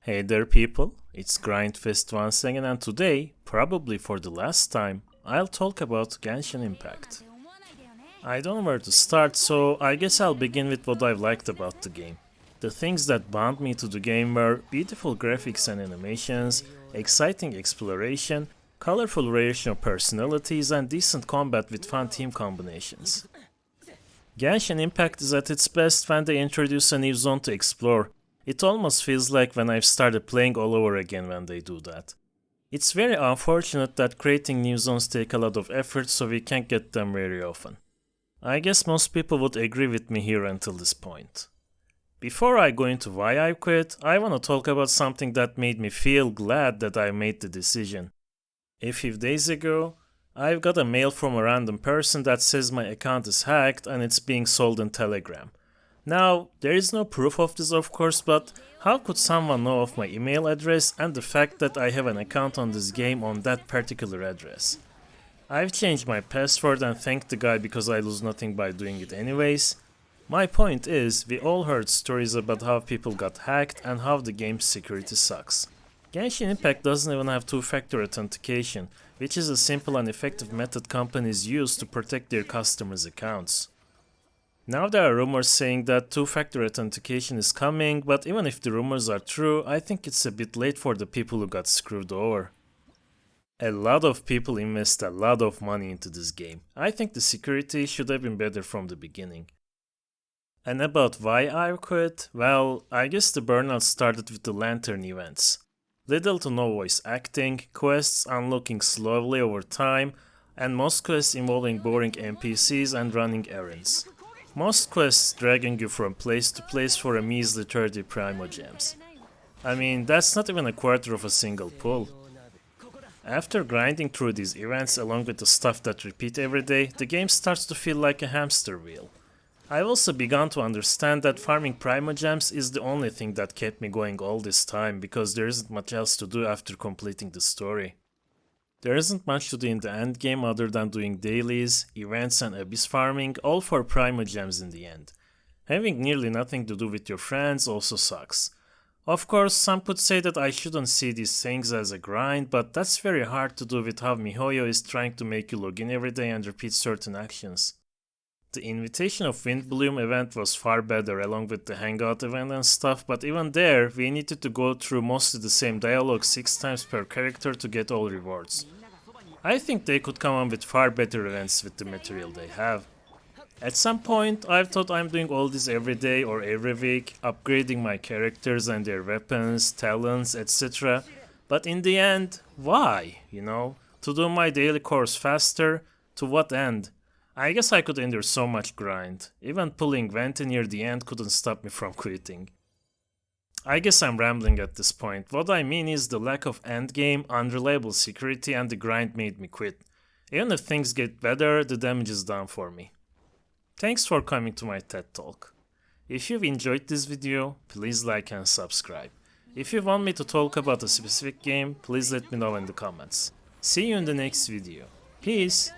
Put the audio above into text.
Hey there people, it's Grindfist once again, and today, probably for the last time, I'll talk about Genshin Impact. I don't know where to start, so I guess I'll begin with what I've liked about the game. The things that bound me to the game were beautiful graphics and animations, exciting exploration, colorful variation of personalities, and decent combat with fun team combinations. Genshin Impact is at its best when they introduce a new zone to explore. It almost feels like when I've started playing all over again when they do that. It's very unfortunate that creating new zones take a lot of effort, so we can't get them very often. I guess most people would agree with me here until this point. Before I go into why I quit, I want to talk about something that made me feel glad that I made the decision. A few days ago, I've got a mail from a random person that says my account is hacked and it's being sold in Telegram. Now, there is no proof of this of course, but how could someone know of my email address and the fact that I have an account on this game on that particular address? I've changed my password and thanked the guy because I lose nothing by doing it anyways. My point is, we all heard stories about how people got hacked and how the game's security sucks. Genshin Impact doesn't even have two-factor authentication, which is a simple and effective method companies use to protect their customers' accounts. Now there are rumors saying that two-factor authentication is coming, but even if the rumors are true, I think it's a bit late for the people who got screwed over. A lot of people invest a lot of money into this game. I think the security should have been better from the beginning. And about why I quit, well, I guess the burnout started with the Lantern events. Little to no voice acting, quests unlocking slowly over time, and most quests involving boring NPCs and running errands. Most quests dragging you from place to place for a measly 30 Primogems. I mean, that's not even a quarter of a single pull. After grinding through these events along with the stuff that repeat every day, the game starts to feel like a hamster wheel. I've also begun to understand that farming Primogems is the only thing that kept me going all this time because there isn't much else to do after completing the story. There isn't much to do in the endgame other than doing dailies, events and abyss farming, all for Primogems in the end. Having nearly nothing to do with your friends also sucks. Of course, some could say that I shouldn't see these things as a grind, but that's very hard to do with how MiHoYo is trying to make you log in every day and repeat certain actions. The Invitation of Windblume event was far better along with the Hangout event and stuff, but even there, we needed to go through mostly the same dialogue 6 times per character to get all rewards. I think they could come up with far better events with the material they have. At some point, I've thought I'm doing all this every day or every week, upgrading my characters and their weapons, talents, etc. But in the end, why? To do my daily course faster? To what end? I guess I could endure so much grind. Even pulling Venti near the end couldn't stop me from quitting. I guess I'm rambling at this point. What I mean is the lack of endgame, unreliable security and the grind made me quit. Even if things get better, the damage is done for me. Thanks for coming to my TED Talk. If you've enjoyed this video, please like and subscribe. If you want me to talk about a specific game, please let me know in the comments. See you in the next video. Peace!